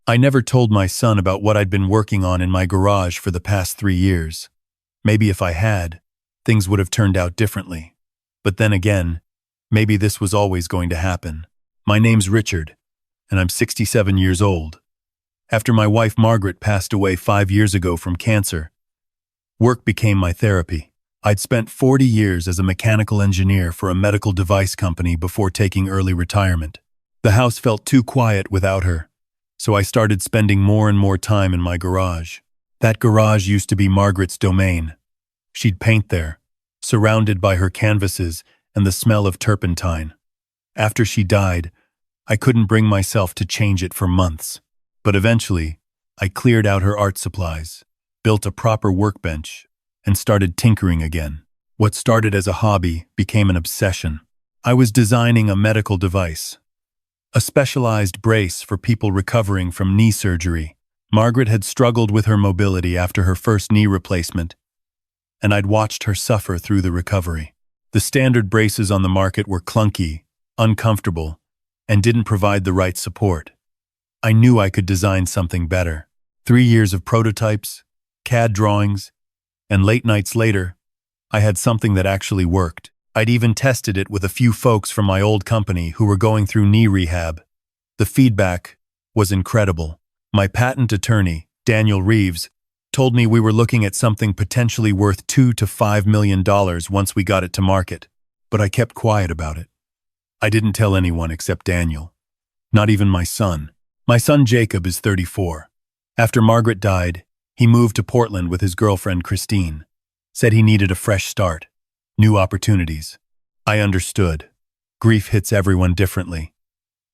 I never told my son about what I'd been working on in my garage for the past 3 years. Maybe if I had, things would have turned out differently. But then again, maybe this was always going to happen. My name's Richard, and I'm 67 years old. After my wife Margaret passed away 5 years ago from cancer, work became my therapy. I'd spent 40 years as a mechanical engineer for a medical device company before taking early retirement. The house felt too quiet without her, so I started spending more and more time in my garage. That garage used to be Margaret's domain. She'd paint there, surrounded by her canvases and the smell of turpentine. After she died, I couldn't bring myself to change it for months. But eventually, I cleared out her art supplies, built a proper workbench, and started tinkering again. What started as a hobby became an obsession. I was designing a medical device, a specialized brace for people recovering from knee surgery. Margaret had struggled with her mobility after her first knee replacement, and I'd watched her suffer through the recovery. The standard braces on the market were clunky, uncomfortable, and didn't provide the right support. I knew I could design something better. 3 years of prototypes, CAD drawings, and late nights later, I had something that actually worked. I'd even tested it with a few folks from my old company who were going through knee rehab. The feedback was incredible. My patent attorney, Daniel Reeves, told me we were looking at something potentially worth $2 to $5 million once we got it to market, but I kept quiet about it. I didn't tell anyone except Daniel. Not even my son. My son Jacob is 34. After Margaret died, he moved to Portland with his girlfriend Christine. Said he needed a fresh start, new opportunities. I understood. Grief hits everyone differently.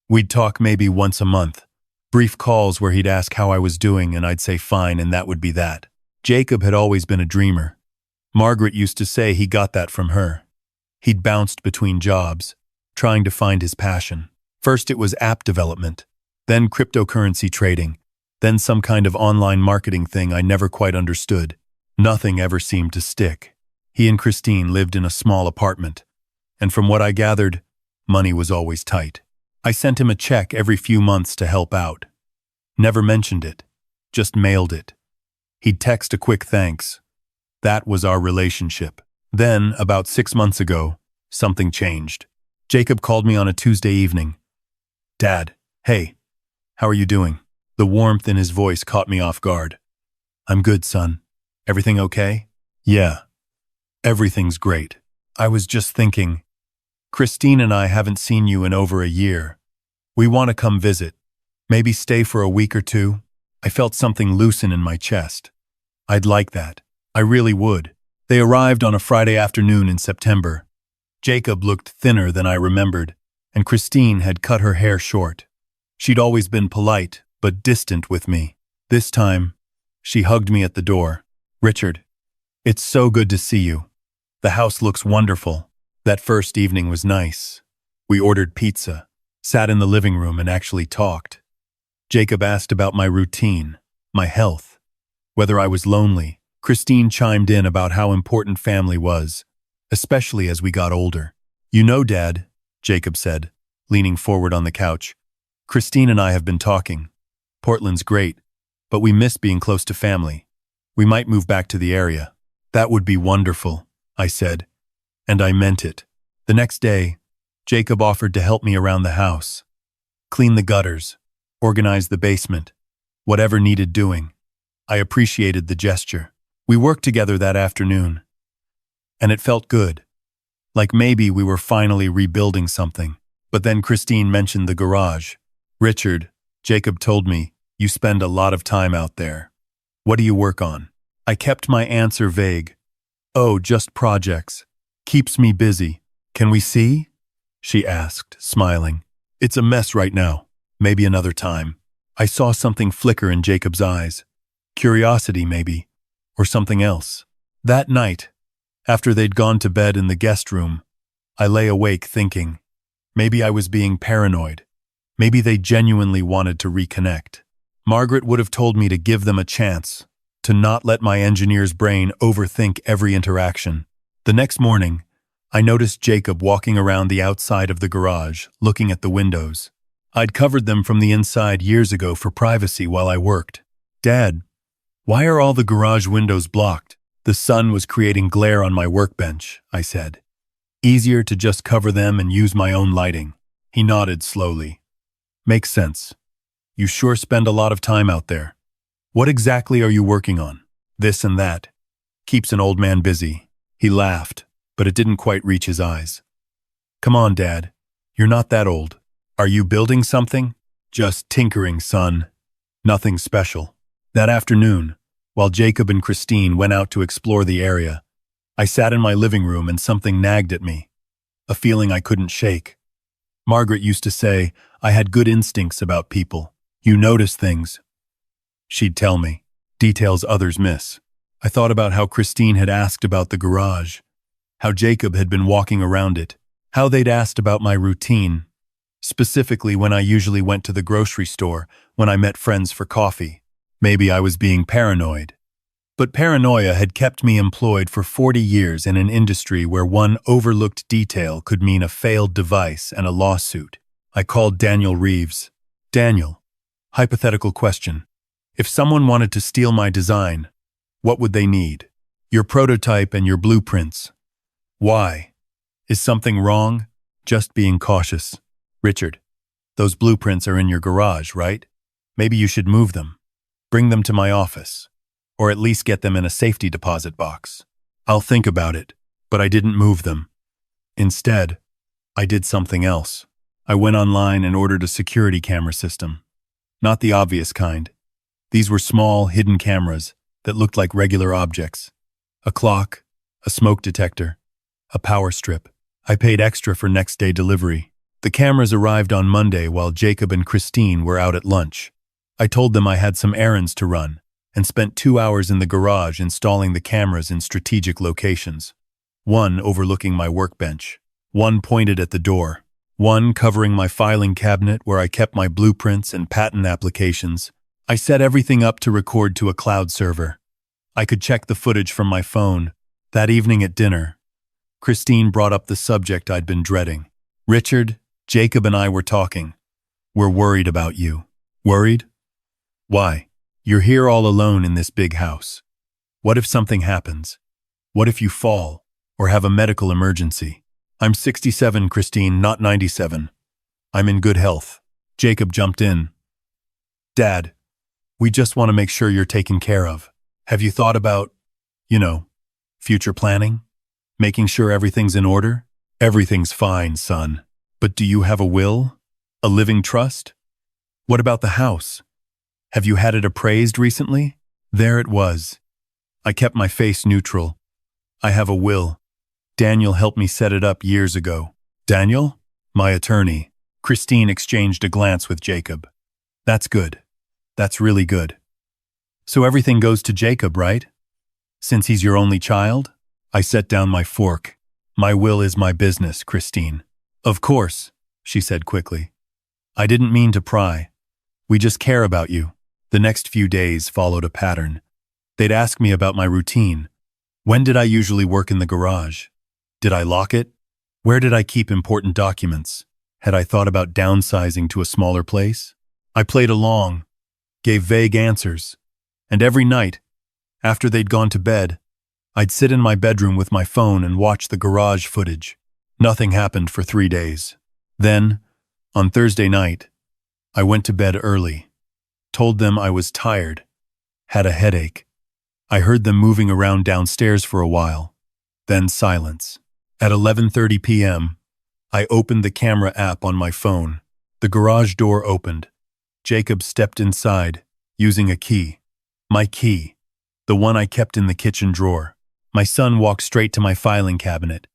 We'd talk maybe once a month. Brief calls where he'd ask how I was doing and I'd say fine, and that would be that. Jacob had always been a dreamer. Margaret used to say he got that from her. He'd bounced between jobs, trying to find his passion. First it was app development, then cryptocurrency trading, then some kind of online marketing thing I never quite understood. Nothing ever seemed to stick. He and Christine lived in a small apartment, and from what I gathered, money was always tight. I sent him a check every few months to help out. Never mentioned it, just mailed it. He'd text a quick thanks. That was our relationship. Then, about 6 months ago, something changed. Jacob called me on a Tuesday evening. "Dad, hey, how are you doing?" The warmth in his voice caught me off guard. "I'm good, son. Everything okay?" "Yeah, everything's great. I was just thinking, Christine and I haven't seen you in over a year. We want to come visit. Maybe stay for a week or two." I felt something loosen in my chest. I'd like that. I really would. They arrived on a Friday afternoon in September. Jacob looked thinner than I remembered, and Christine had cut her hair short. She'd always been polite, but distant with me. This time, she hugged me at the door. "Richard, it's so good to see you. The house looks wonderful." That first evening was nice. We ordered pizza, sat in the living room and actually talked. Jacob asked about my routine, my health, whether I was lonely. Christine chimed in about how important family was, especially as we got older. "You know, Dad," Jacob said, leaning forward on the couch, "Christine and I have been talking. Portland's great, but we miss being close to family. We might move back to the area." "That would be wonderful," I said, and I meant it. The next day, Jacob offered to help me around the house. Clean the gutters, organize the basement, whatever needed doing. I appreciated the gesture. We worked together that afternoon, and it felt good, like maybe we were finally rebuilding something. But then Christine mentioned the garage. "Richard," Jacob told me, "you spend a lot of time out there. What do you work on?" I kept my answer vague. "Oh, just projects. Keeps me busy." "Can we see?" she asked, smiling. "It's a mess right now. Maybe another time." I saw something flicker in Jacob's eyes. Curiosity, maybe, or something else. That night, after they'd gone to bed in the guest room, I lay awake thinking, maybe I was being paranoid. Maybe they genuinely wanted to reconnect. Margaret would have told me to give them a chance, to not let my engineer's brain overthink every interaction. The next morning, I noticed Jacob walking around the outside of the garage, looking at the windows. I'd covered them from the inside years ago for privacy while I worked. Dad, why are all the garage windows blocked? The sun was creating glare on my workbench, I said. Easier to just cover them and use my own lighting. He nodded slowly. Makes sense. You sure spend a lot of time out there. What exactly are you working on? This and that. Keeps an old man busy. He laughed, but it didn't quite reach his eyes. Come on, Dad. You're not that old. Are you building something? Just tinkering, son. Nothing special. That afternoon, while Jacob and Christine went out to explore the area, I sat in my living room and something nagged at me. A feeling I couldn't shake. Margaret used to say I had good instincts about people. You notice things. She'd tell me, details others miss. I thought about how Christine had asked about the garage, how Jacob had been walking around it, how they'd asked about my routine, specifically when I usually went to the grocery store, when I met friends for coffee. Maybe I was being paranoid. But paranoia had kept me employed for 40 years in an industry where one overlooked detail could mean a failed device and a lawsuit. I called Daniel Reeves. Daniel, hypothetical question. If someone wanted to steal my design, what would they need? Your prototype and your blueprints. Why? Is something wrong? Just being cautious. Richard, those blueprints are in your garage, right? Maybe you should move them. Bring them to my office. Or at least get them in a safety deposit box. I'll think about it, but I didn't move them. Instead, I did something else. I went online and ordered a security camera system. Not the obvious kind. These were small, hidden cameras that looked like regular objects. A clock, a smoke detector, a power strip. I paid extra for next-day delivery. The cameras arrived on Monday while Jacob and Christine were out at lunch. I told them I had some errands to run and spent 2 hours in the garage installing the cameras in strategic locations. One overlooking my workbench, one pointed at the door, one covering my filing cabinet where I kept my blueprints and patent applications. I set everything up to record to a cloud server. I could check the footage from my phone. That evening at dinner, Christine brought up the subject I'd been dreading. Richard, Jacob and I were talking. We're worried about you. Worried? Why? You're here all alone in this big house. What if something happens? What if you fall or have a medical emergency? I'm 67, Christine, not 97. I'm in good health. Jacob jumped in. Dad, we just want to make sure you're taken care of. Have you thought about, future planning? Making sure everything's in order? Everything's fine, son. But do you have a will? A living trust? What about the house? Have you had it appraised recently? There it was. I kept my face neutral. I have a will. Daniel helped me set it up years ago. Daniel? My attorney. Christine exchanged a glance with Jacob. That's good. That's really good. So everything goes to Jacob, right? Since he's your only child? I set down my fork. My will is my business, Christine. Of course, she said quickly. I didn't mean to pry. We just care about you. The next few days followed a pattern. They'd ask me about my routine. When did I usually work in the garage? Did I lock it? Where did I keep important documents? Had I thought about downsizing to a smaller place? I played along, gave vague answers, and every night, after they'd gone to bed, I'd sit in my bedroom with my phone and watch the garage footage. Nothing happened for 3 days. Then, on Thursday night, I went to bed early. Told them I was tired, had a headache. I heard them moving around downstairs for a while, then silence. At 11:30 p.m., I opened the camera app on my phone. The garage door opened. Jacob stepped inside, using a key. My key, the one I kept in the kitchen drawer. My son walked straight to my filing cabinet.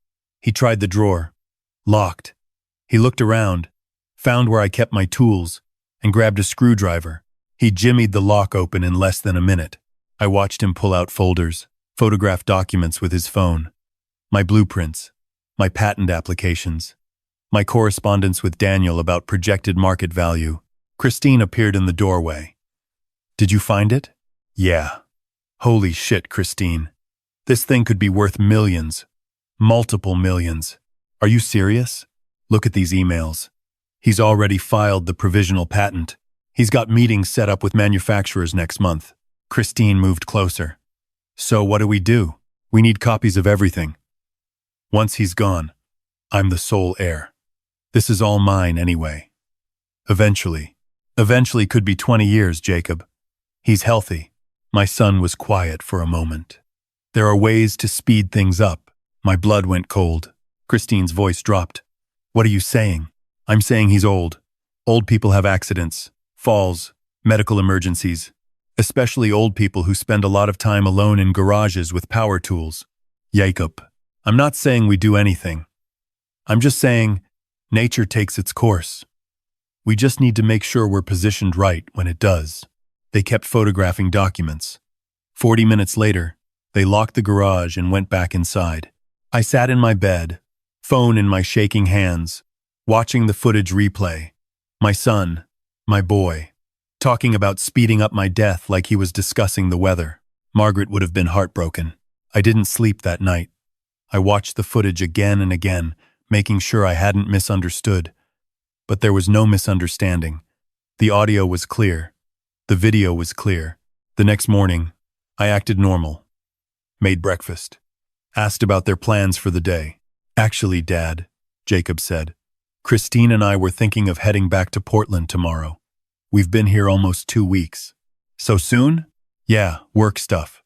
He tried the drawer. Locked. He looked around, found where I kept my tools, and grabbed a screwdriver. He jimmied the lock open in less than a minute. I watched him pull out folders, photograph documents with his phone. My blueprints, my patent applications, my correspondence with Daniel about projected market value. Christine appeared in the doorway. Did you find it? Yeah. Holy shit, Christine. This thing could be worth millions. Multiple millions. Are you serious? Look at these emails. He's already filed the provisional patent. He's got meetings set up with manufacturers next month. Christine moved closer. So what do? We need copies of everything. Once he's gone, I'm the sole heir. This is all mine anyway. Eventually. Eventually could be 20 years, Jacob. He's healthy. My son was quiet for a moment. There are ways to speed things up. My blood went cold. Christine's voice dropped. What are you saying? I'm saying he's old. Old people have accidents, falls, medical emergencies, especially old people who spend a lot of time alone in garages with power tools. Jacob, I'm not saying we do anything. I'm just saying nature takes its course. We just need to make sure we're positioned right when it does. They kept photographing documents. 40 minutes later, they locked the garage and went back inside. I sat in my bed, phone in my shaking hands, watching the footage replay. My son, my boy, talking about speeding up my death like he was discussing the weather. Margaret would have been heartbroken. I didn't sleep that night. I watched the footage again and again, making sure I hadn't misunderstood. But there was no misunderstanding. The audio was clear. The video was clear. The next morning, I acted normal. Made breakfast. Asked about their plans for the day. Actually, Dad, Jacob said, Christine and I were thinking of heading back to Portland tomorrow. We've been here almost 2 weeks. So soon? Yeah, work stuff.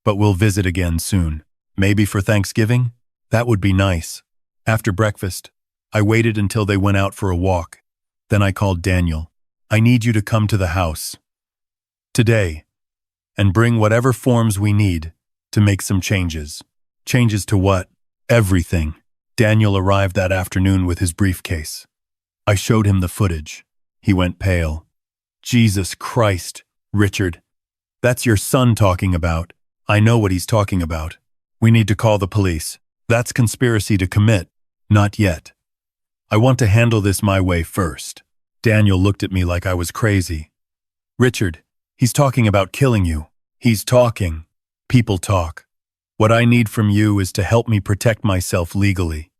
But we'll visit again soon. Maybe for Thanksgiving? That would be nice. After breakfast, I waited until they went out for a walk. Then I called Daniel. I need you to come to the house today and bring whatever forms we need to make some changes. Changes to what? Everything. Daniel arrived that afternoon with his briefcase. I showed him the footage. He went pale. Jesus Christ, Richard. That's your son talking about. I know what he's talking about. We need to call the police. That's conspiracy to commit. Not yet. I want to handle this my way first. Daniel looked at me like I was crazy. Richard, he's talking about killing you. He's talking. People talk. What I need from you is to help me protect myself legally.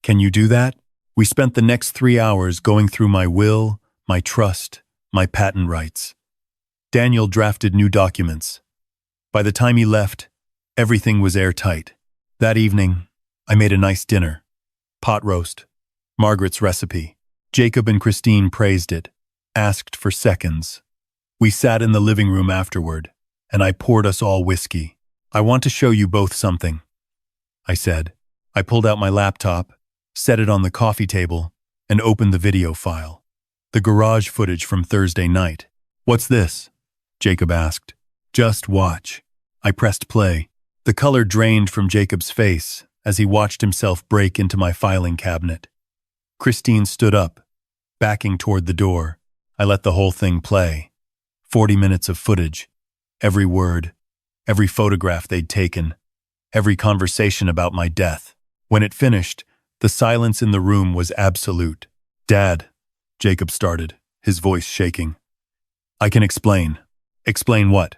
Can you do that? We spent the next 3 hours going through my will, my trust, my patent rights. Daniel drafted new documents. By the time he left, everything was airtight. That evening, I made a nice dinner. Pot roast. Margaret's recipe. Jacob and Christine praised it, asked for seconds. We sat in the living room afterward, and I poured us all whiskey. I want to show you both something, I said. I pulled out my laptop, set it on the coffee table, and opened the video file. The garage footage from Thursday night. What's this? Jacob asked. Just watch. I pressed play. The color drained from Jacob's face as he watched himself break into my filing cabinet. Christine stood up, backing toward the door. I let the whole thing play. 40 minutes of footage. Every word, every photograph they'd taken, every conversation about my death. When it finished, the silence in the room was absolute. Dad, Jacob started, his voice shaking. I can explain. Explain what?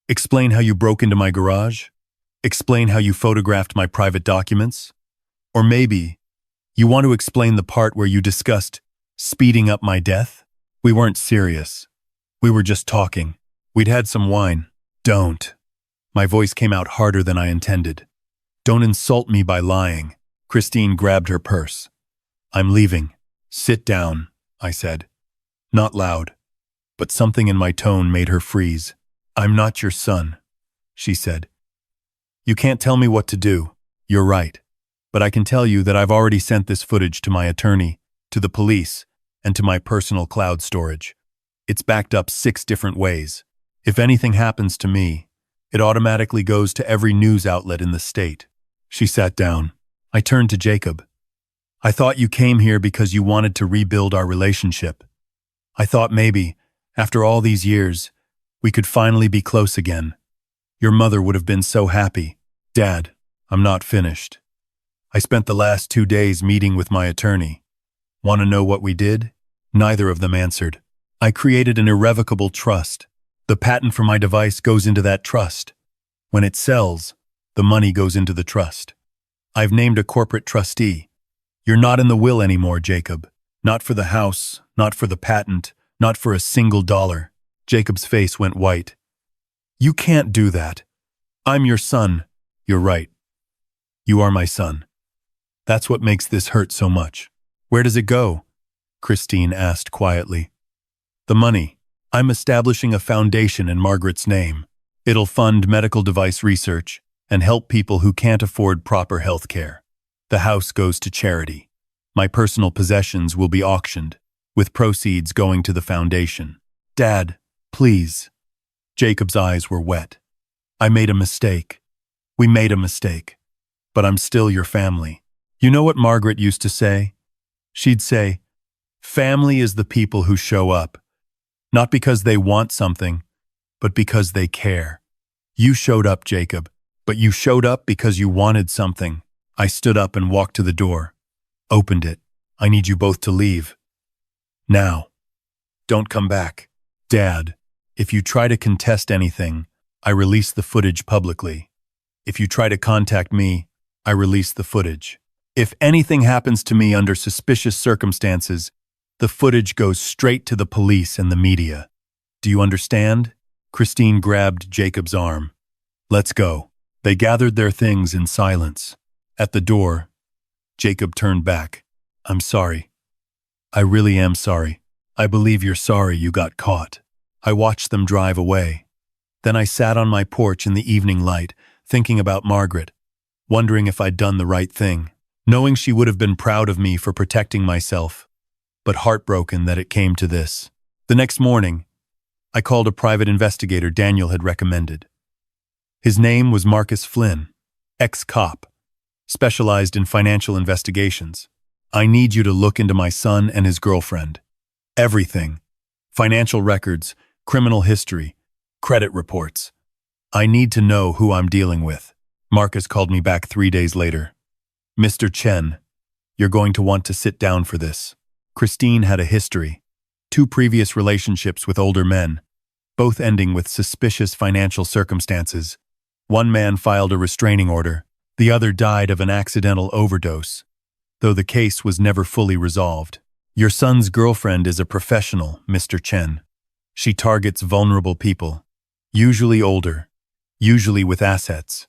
Explain how you broke into my garage? Explain how you photographed my private documents? Or maybe you want to explain the part where you discussed speeding up my death? We weren't serious. We were just talking. We'd had some wine. Don't. My voice came out harder than I intended. Don't insult me by lying. Christine grabbed her purse. I'm leaving. Sit down, I said. Not loud, but something in my tone made her freeze. I'm not your son, she said. You can't tell me what to do. You're right. But I can tell you that I've already sent this footage to my attorney, to the police, and to my personal cloud storage. It's backed up 6 different ways. If anything happens to me, it automatically goes to every news outlet in the state. She sat down. I turned to Jacob. I thought you came here because you wanted to rebuild our relationship. I thought maybe, after all these years, we could finally be close again. Your mother would have been so happy. Dad, I'm not finished. I spent the last 2 days meeting with my attorney. Want to know what we did? Neither of them answered. I created an irrevocable trust. The patent for my device goes into that trust. When it sells, the money goes into the trust. I've named a corporate trustee. You're not in the will anymore, Jacob. Not for the house, not for the patent, not for a single dollar. Jacob's face went white. You can't do that. I'm your son. You're right. You are my son. That's what makes this hurt so much. Where does it go? Christine asked quietly. The money. I'm establishing a foundation in Margaret's name. It'll fund medical device research and help people who can't afford proper health care. The house goes to charity. My personal possessions will be auctioned, with proceeds going to the foundation. Dad, please. Jacob's eyes were wet. I made a mistake. We made a mistake. But I'm still your family. You know what Margaret used to say? She'd say, family is the people who show up, not because they want something, but because they care. You showed up, Jacob, but you showed up because you wanted something. I stood up and walked to the door, opened it. I need you both to leave. Now. Don't come back. Dad, if you try to contest anything, I release the footage publicly. If you try to contact me, I release the footage. If anything happens to me under suspicious circumstances, the footage goes straight to the police and the media. Do you understand? Christine grabbed Jacob's arm. Let's go. They gathered their things in silence. At the door, Jacob turned back. I'm sorry. I really am sorry. I believe you're sorry you got caught. I watched them drive away. Then I sat on my porch in the evening light, thinking about Margaret, wondering if I'd done the right thing, knowing she would have been proud of me for protecting myself, but heartbroken that it came to this. The next morning, I called a private investigator Daniel had recommended. His name was Marcus Flynn, ex-cop, specialized in financial investigations. I need you to look into my son and his girlfriend. Everything. Financial records, criminal history, credit reports. I need to know who I'm dealing with. Marcus called me back 3 days later. Mr. Chen, you're going to want to sit down for this. Christine had a history. 2 previous relationships with older men, both ending with suspicious financial circumstances. One man filed a restraining order. The other died of an accidental overdose, though the case was never fully resolved. Your son's girlfriend is a professional, Mr. Chen. She targets vulnerable people, usually older, usually with assets.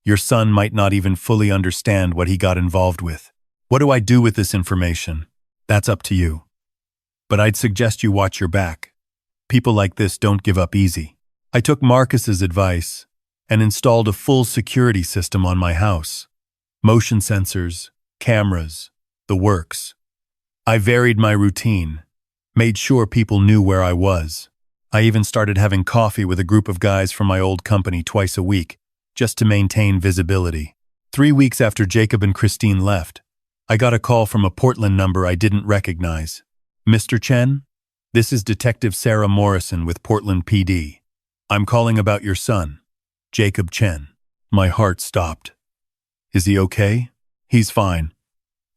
Your son might not even fully understand what he got involved with. What do I do with this information? That's up to you. But I'd suggest you watch your back. People like this don't give up easy. I took Marcus's advice and installed a full security system on my house. Motion sensors, cameras, the works. I varied my routine, made sure people knew where I was. I even started having coffee with a group of guys from my old company twice a week, just to maintain visibility. 3 weeks after Jacob and Christine left, I got a call from a Portland number I didn't recognize. Mr. Chen? This is Detective Sarah Morrison with Portland PD. I'm calling about your son, Jacob Chen. My heart stopped. Is he okay? He's fine.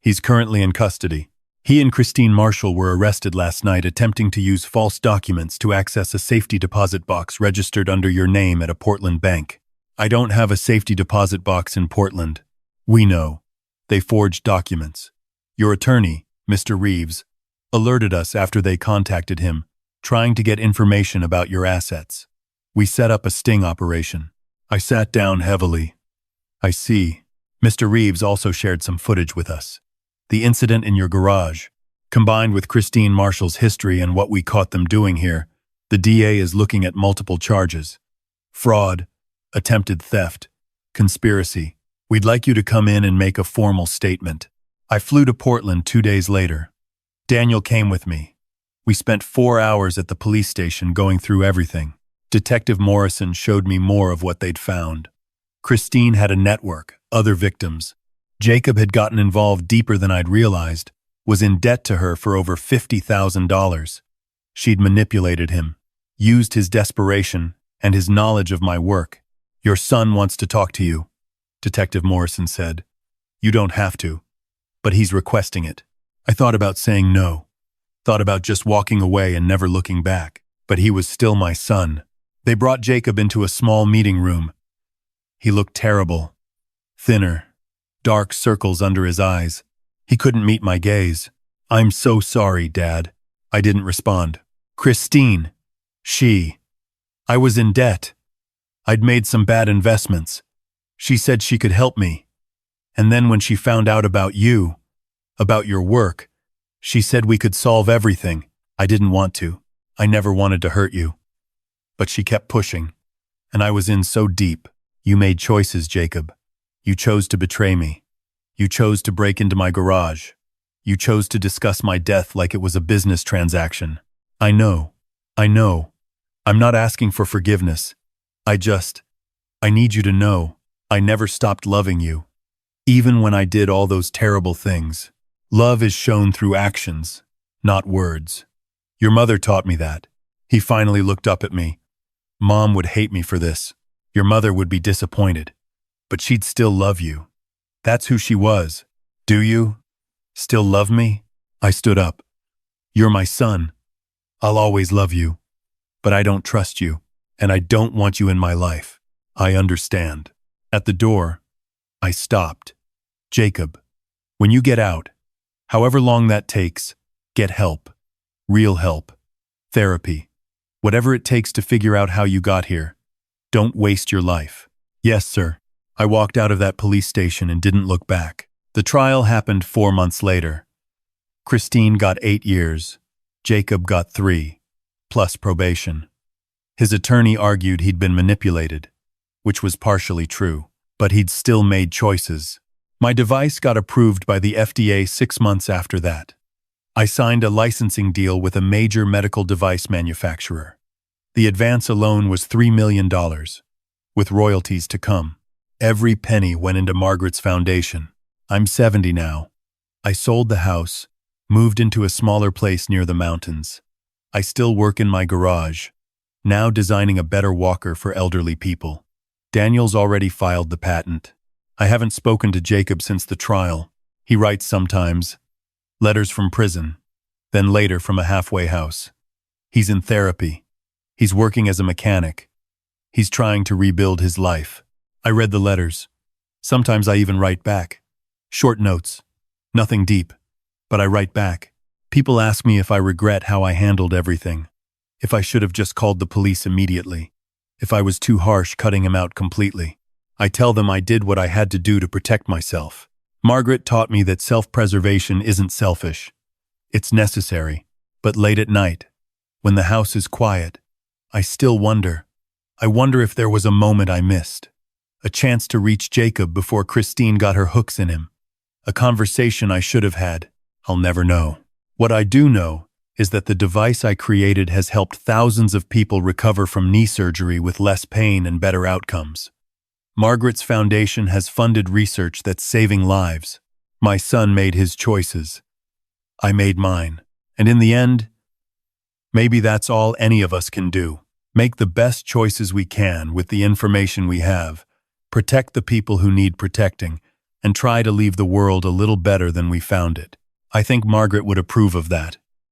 He's currently in custody. He and Christine Marshall were arrested last night attempting to use false documents to access a safety deposit box registered under your name at a Portland bank. I don't have a safety deposit box in Portland. We know. They forged documents. Your attorney, Mr. Reeves, alerted us after they contacted him, trying to get information about your assets. We set up a sting operation. I sat down heavily. I see. Mr. Reeves also shared some footage with us. The incident in your garage, combined with Christine Marshall's history and what we caught them doing here, the DA is looking at multiple charges. Fraud, attempted theft, conspiracy. We'd like you to come in and make a formal statement. I flew to Portland 2 days later. Daniel came with me. We spent 4 hours at the police station going through everything. Detective Morrison showed me more of what they'd found. Christine had a network, other victims. Jacob had gotten involved deeper than I'd realized, was in debt to her for over $50,000. She'd manipulated him, used his desperation and his knowledge of my work. Your son wants to talk to you, Detective Morrison said. You don't have to, but he's requesting it. I thought about saying no, thought about just walking away and never looking back, but he was still my son. They brought Jacob into a small meeting room. He looked terrible, thinner, dark circles under his eyes. He couldn't meet my gaze. I'm so sorry, Dad. I didn't respond. Christine. I was in debt. I'd made some bad investments. She said she could help me. And then when she found out about you, about your work, she said we could solve everything. I didn't want to. I never wanted to hurt you. But she kept pushing, and I was in so deep. You made choices, Jacob. You chose to betray me. You chose to break into my garage. You chose to discuss my death like it was a business transaction. I know. I'm not asking for forgiveness. I need you to know, I never stopped loving you. Even when I did all those terrible things. Love is shown through actions, not words. Your mother taught me that. He finally looked up at me. Mom would hate me for this. Your mother would be disappointed. But she'd still love you. That's who she was. Do you still love me? I stood up. You're my son. I'll always love you. But I don't trust you, and I don't want you in my life. I understand. At the door, I stopped. Jacob, when you get out, however long that takes, get help. Real help. Therapy. Whatever it takes to figure out how you got here. Don't waste your life. Yes, sir. I walked out of that police station and didn't look back. The trial happened 4 months later. Christine got 8 years. Jacob got 3, plus probation. His attorney argued he'd been manipulated, which was partially true, but he'd still made choices. My device got approved by the FDA 6 months after that. I signed a licensing deal with a major medical device manufacturer. The advance alone was $3 million, with royalties to come. Every penny went into Margaret's foundation. I'm 70 now. I sold the house, moved into a smaller place near the mountains. I still work in my garage, now designing a better walker for elderly people. Daniel's already filed the patent. I haven't spoken to Jacob since the trial. He writes sometimes, letters from prison, then later from a halfway house. He's in therapy. He's working as a mechanic. He's trying to rebuild his life. I read the letters. Sometimes I even write back. Short notes. Nothing deep. But I write back. People ask me if I regret how I handled everything. If I should have just called the police immediately. If I was too harsh cutting him out completely. I tell them I did what I had to do to protect myself. Margaret taught me that self-preservation isn't selfish. It's necessary. But late at night, when the house is quiet, I still wonder. I wonder if there was a moment I missed. A chance to reach Jacob before Christine got her hooks in him. A conversation I should have had. I'll never know. What I do know is that the device I created has helped thousands of people recover from knee surgery with less pain and better outcomes. Margaret's foundation has funded research that's saving lives. My son made his choices. I made mine. And in the end, maybe that's all any of us can do. Make the best choices we can with the information we have. Protect the people who need protecting, and try to leave the world a little better than we found it. I think Margaret would approve of that.